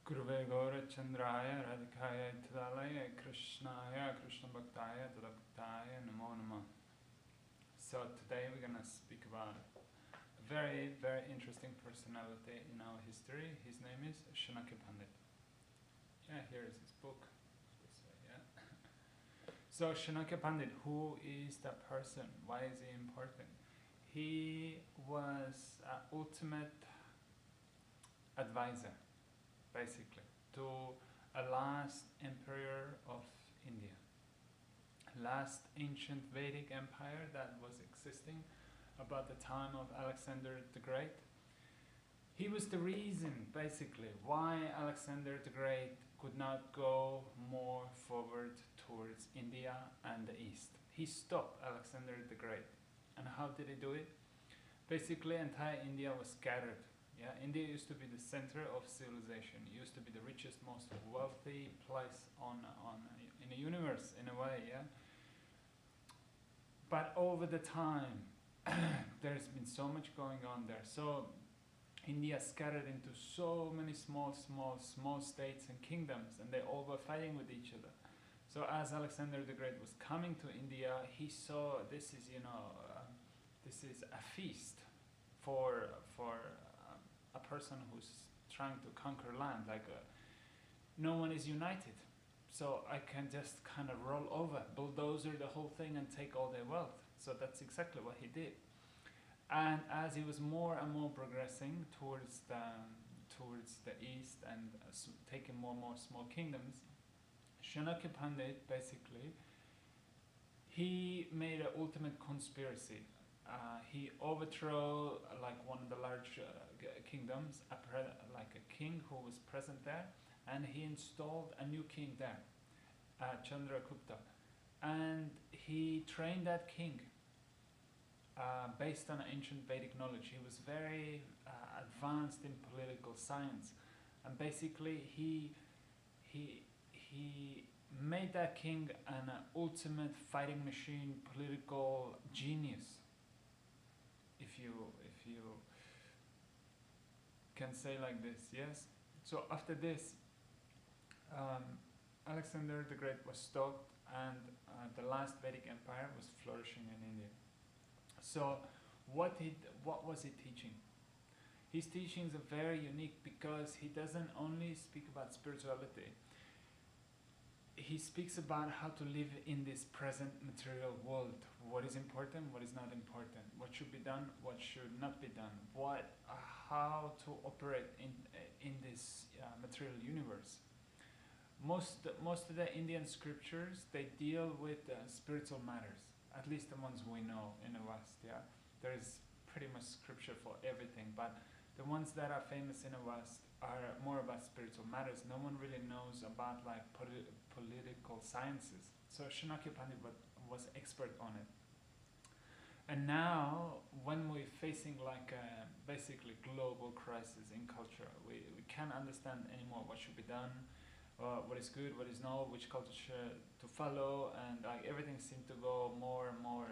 Guruve Gaura Chandraya Radhikaya Tadalaya Krishnaya Krishna Bhaktaya Tadabhaktaya Namo Namo. So today we're gonna speak about a very, very interesting personality in our history. His name is Chanakya Pandit. Yeah, here is his book. This way, yeah. So Chanakya Pandit, who is that person? Why is he important? He was an ultimate advisor, basically, to a last emperor of India, last ancient Vedic empire that was existing about the time of Alexander the Great. He was the reason, basically, why Alexander the Great could not go more forward towards India and the East. He stopped Alexander the Great. And how did he do it? Basically, entire India was scattered. Yeah, India used to be the center of civilization. It used to be the richest, most wealthy place in the universe, in a way. Yeah. But over the time, there's been so much going on there. So India scattered into so many small states and kingdoms, and they all were fighting with each other. So as Alexander the Great was coming to India, he saw this is, this is a feast for a person who's trying to conquer land. Like no one is united, so I can just kind of roll over, bulldozer the whole thing, and take all their wealth. So that's exactly what he did. And as he was more and more progressing towards the east and taking more and more small kingdoms, Chanakya Pandit basically, he made an ultimate conspiracy. He overthrew like one of the large kingdoms, like a king who was present there, and he installed a new king there, Chandragupta, and he trained that king based on ancient Vedic knowledge. He was very advanced in political science, and basically he made that king an ultimate fighting machine, political genius, if you can say like this. Yes. So after this, Alexander the Great was stopped, and the last Vedic empire was flourishing in India. So what was he teaching? His teachings are very unique because he doesn't only speak about spirituality. He speaks about how to live in this present material world. What is important, what is not important, what should be done, what should not be done, how to operate in this material universe. Most of the Indian scriptures, they deal with spiritual matters, at least the ones we know in the West. Yeah, there is pretty much scripture for everything, but the ones that are famous in the West are more about spiritual matters. No one really knows about like political sciences. So Chanakya Pandit was expert on it. And now, when we're facing like a basically global crisis in culture, we can't understand anymore what should be done, what is good, what is not, which culture to follow, and like everything seems to go more and more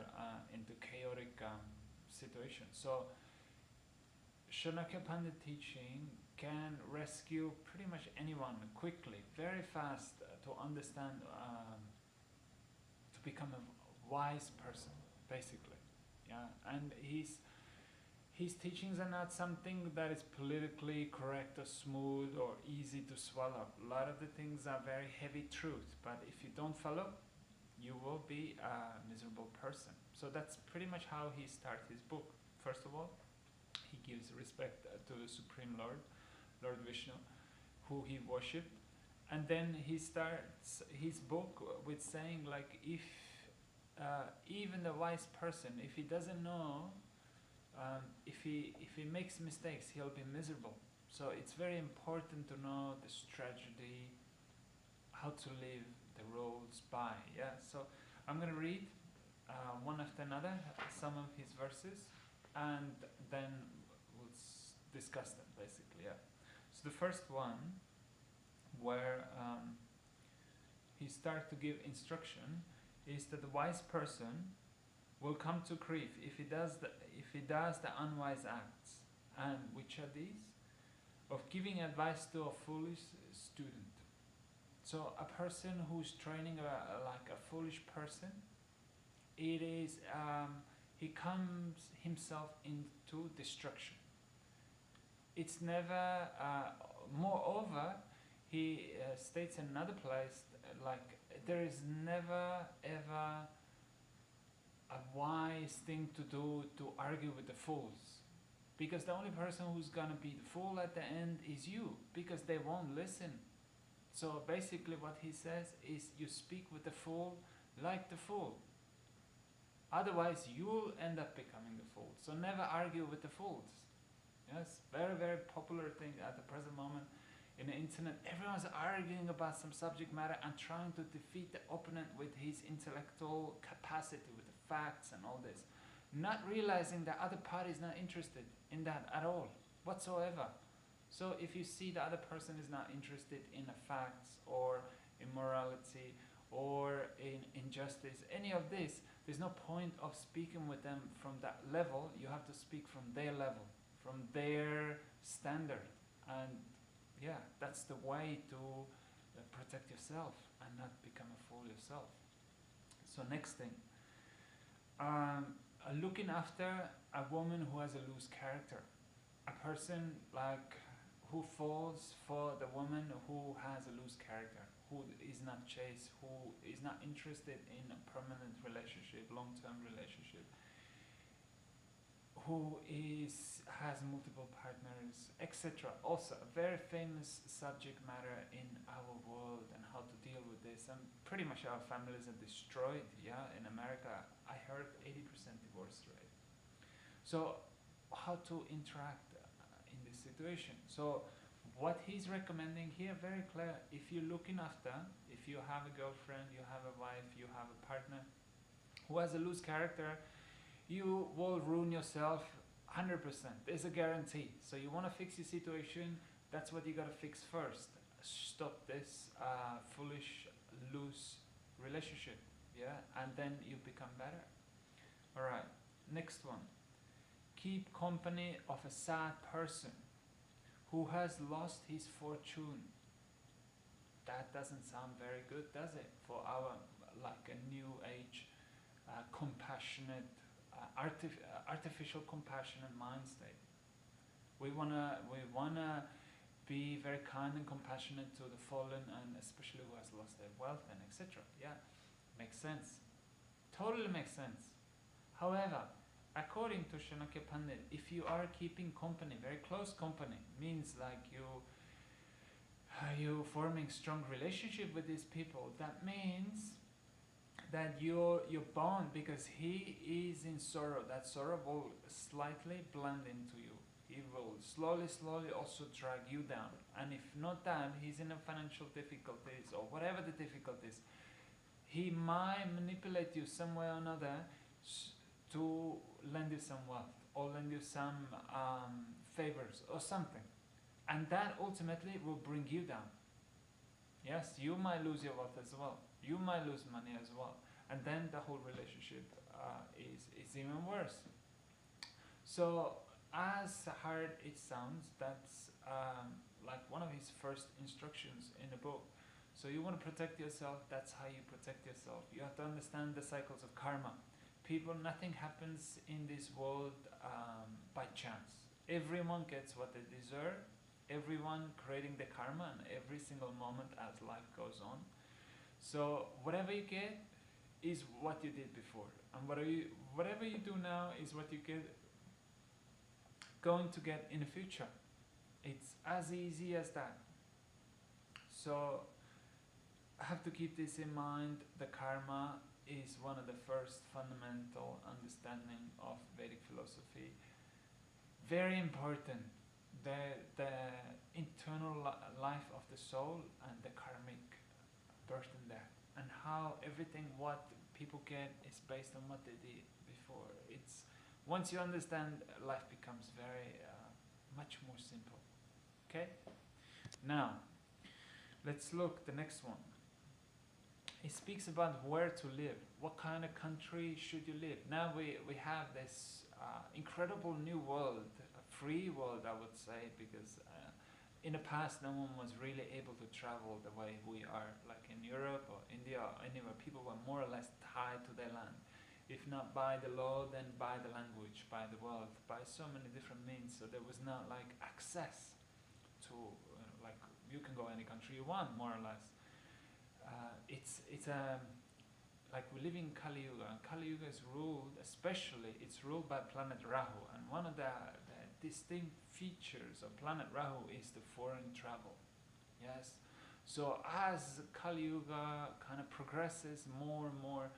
into chaotic situation. So Chanakya Pandit teaching can rescue pretty much anyone quickly, very fast, to understand, to become a wise person, basically. Yeah, and his teachings are not something that is politically correct or smooth or easy to swallow. A lot of the things are very heavy truth, but if you don't follow, you will be a miserable person. So that's pretty much how he starts his book. First of all, he gives respect to the Supreme Lord, Lord Vishnu, who he worshipped, and then he starts his book with saying like, if even the wise person, if he doesn't know, if he makes mistakes, he'll be miserable. So it's very important to know the strategy, how to live the roles by. Yeah. So I'm gonna read one after another some of his verses, and then we'll discuss them basically. Yeah. So the first one, where he starts to give instruction, is that the wise person will come to grief if he does the unwise acts. And which are these? Of giving advice to a foolish student. So a person who's training like a foolish person, it is he comes himself into destruction. It's never. Moreover, he states in another place like there is never ever a wise thing to do to argue with the fools, because the only person who's gonna be the fool at the end is you, because they won't listen. So basically what he says is you speak with the fool like the fool. Otherwise you'll end up becoming the fool. So never argue with the fools. Yes, very, very popular thing at the present moment in the internet. Everyone's arguing about some subject matter and trying to defeat the opponent with his intellectual capacity, with the facts and all this. Not realizing the other party is not interested in that at all, whatsoever. So if you see the other person is not interested in the facts or in morality or in injustice, any of this, there's no point of speaking with them from that level. You have to speak from their level, from their standard. And yeah, that's the way to protect yourself and not become a fool yourself. So next thing, looking after a woman who has a loose character, a person like who falls for the woman who has a loose character, who is not chaste, who is not interested in a permanent relationship, long-term relationship, who has multiple partners, etc. Also a very famous subject matter in our world, and how to deal with this. And pretty much our families are destroyed. Yeah, in America I heard 80% divorce rate. So how to interact in this situation? So what he's recommending here, very clear. If you're looking after, if you have a girlfriend, you have a wife, you have a partner who has a loose character, you will ruin yourself 100%. There's a guarantee. So you want to fix your situation, that's what you got to fix first. Stop this foolish, loose relationship. Yeah, and then you become better. Alright, next one. Keep company of a sad person who has lost his fortune. That doesn't sound very good, does it? For our like a new age, compassionate, artificial compassionate mind state. We wanna be very kind and compassionate to the fallen, and especially who has lost their wealth and etc. Yeah, makes sense. Totally makes sense. However, according to Chanakya Pandit, if you are keeping company, very close company, means like you forming strong relationship with these people, that means that you're bound, because he is in sorrow. That sorrow will slightly blend into you. He will slowly also drag you down. And if not that, he's in a financial difficulties or whatever the difficulties, he might manipulate you some way or another to lend you some wealth or lend you some favors or something. And that ultimately will bring you down. Yes, you might lose your wealth as well. You might lose money as well. And then the whole relationship is even worse. So as hard it sounds, that's like one of his first instructions in the book. So you want to protect yourself, that's how you protect yourself. You have to understand the cycles of karma. People, nothing happens in this world by chance. Everyone gets what they deserve. Everyone creating the karma in every single moment as life goes on. So whatever you get is what you did before, and whatever you do now is what you going to get in the future. It's as easy as that. So I have to keep this in mind. The karma is one of the first fundamental understanding of Vedic philosophy. Very important. The internal life of the soul and the karmic birth in there, and how everything what people get is based on what they did before. It's once you understand, life becomes very much more simple. Okay. Now let's look the next one. He speaks about where to live. What kind of country should you live? Now we have this incredible new world, a free world, I would say, because in the past, no one was really able to travel the way we are, like in Europe or India or anywhere. People were more or less tied to their land. If not by the law, then by the language, by the wealth, by so many different means. So there was not like access to, like, you can go any country you want, more or less. It's like we live in Kali Yuga, and Kali Yuga is ruled, especially it's ruled by planet Rahu, and one of the distinct features of planet Rahu is the foreign travel. Yes, so as Kali Yuga kind of progresses, more and more,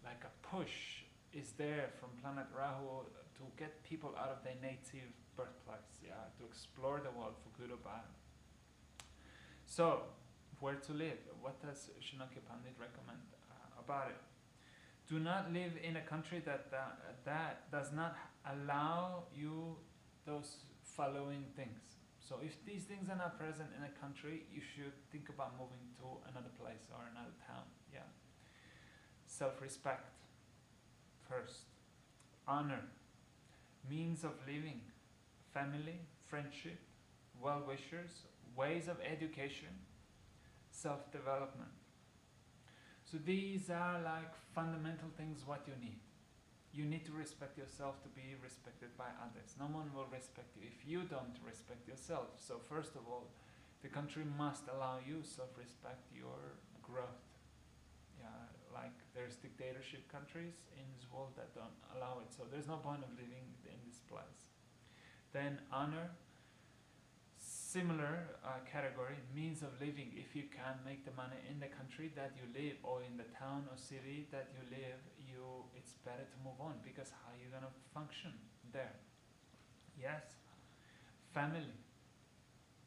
like a push is there from planet Rahu to get people out of their native birthplace, yeah, to explore the world for good or bad. So, where to live? What does Chanakya Pandit recommend about it? Do not live in a country that does not allow you those following things. So if these things are not present in a country, you should think about moving to another place or another town. Yeah. Self-respect first. Honor. Means of living. Family, friendship, well-wishers, ways of education, self-development. So these are like fundamental things what you need. You need to respect yourself to be respected by others. No one will respect you if you don't respect yourself. So first of all, the country must allow you self-respect, your growth. Yeah, like there's dictatorship countries in this world that don't allow it. So there's no point of living in this place. Then honor. Similar category, means of living. If you can make the money in the country that you live or in the town or city that you live, it's better to move on, because how are you going to function there? Yes. Family.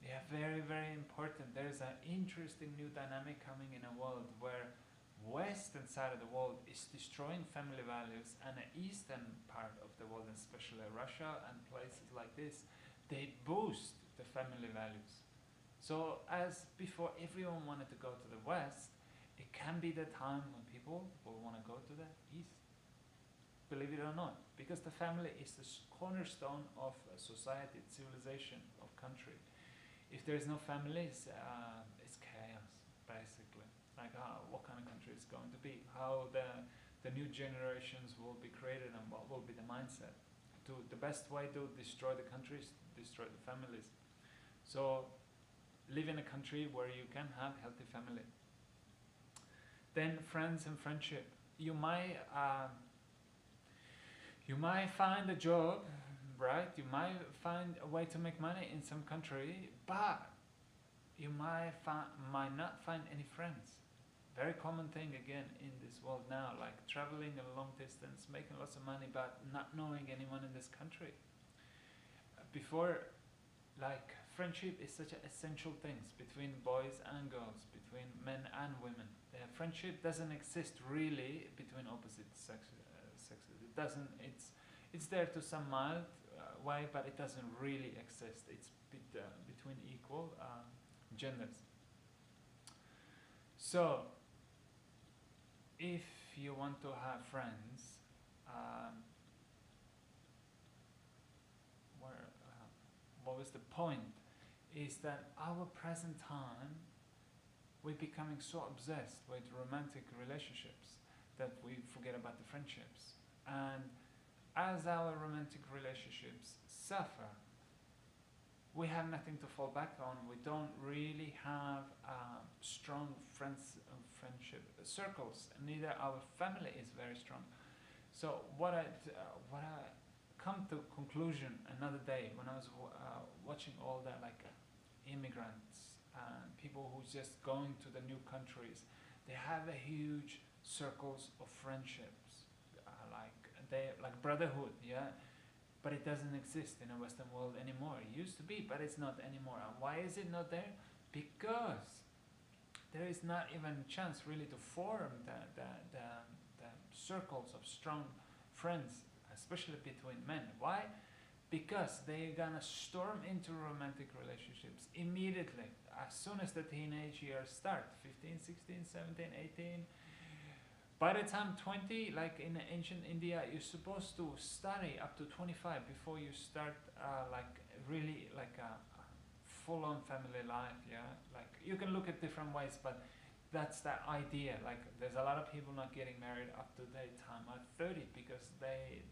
Yeah, very, very important. There's an interesting new dynamic coming in a world where western side of the world is destroying family values, and the eastern part of the world, especially Russia and places like this, they boost the family values. So as before everyone wanted to go to the west, it can be the time when people will want to go to the east. Believe it or not, because the family is the cornerstone of society, civilization, of country. If there's no families, it's chaos, basically. Like what kind of country it's going to be, how the new generations will be created, and what will be the mindset. The best way to destroy the country is destroy the families. So live in a country where you can have healthy family. Then friends and friendship. You might find a job, right? You might find a way to make money in some country, but you might not find any friends. Very common thing again in this world now, like traveling a long distance, making lots of money, but not knowing anyone in this country. Before, like, friendship is such an essential thing between boys and girls, between men and women. Friendship doesn't exist really between opposite sexes. It doesn't. It's there to some mild way, but it doesn't really exist. It's between equal genders. So, if you want to have friends, what was the point? Is that our present time, we're becoming so obsessed with romantic relationships that we forget about the friendships. And as our romantic relationships suffer, we have nothing to fall back on. We don't really have strong friendship circles. Neither our family is very strong. So what I come to conclusion another day when I was watching all the immigrants and people who's just going to the new countries, they have a huge circles of friendships, like brotherhood, yeah. But it doesn't exist in the Western world anymore. It used to be, but it's not anymore. And why is it not there? Because there is not even a chance really to form the circles of strong friends, especially between men. Why? Because they're gonna storm into romantic relationships immediately, as soon as the teenage years start, 15, 16, 17, 18. By the time 20, like in ancient India, you're supposed to study up to 25 before you start full-on family life, yeah. Like you can look at different ways, but that's the idea. Like there's a lot of people not getting married up to their time at 30 because they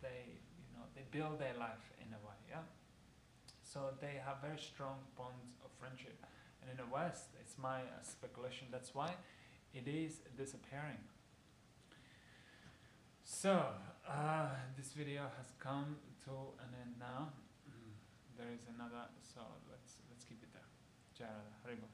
build their life in a way, yeah. So they have very strong bonds of friendship, and in the West, it's my speculation. That's why it is disappearing. So this video has come to an end now. There is another, so let's keep it there. Jai Radha, Haribo.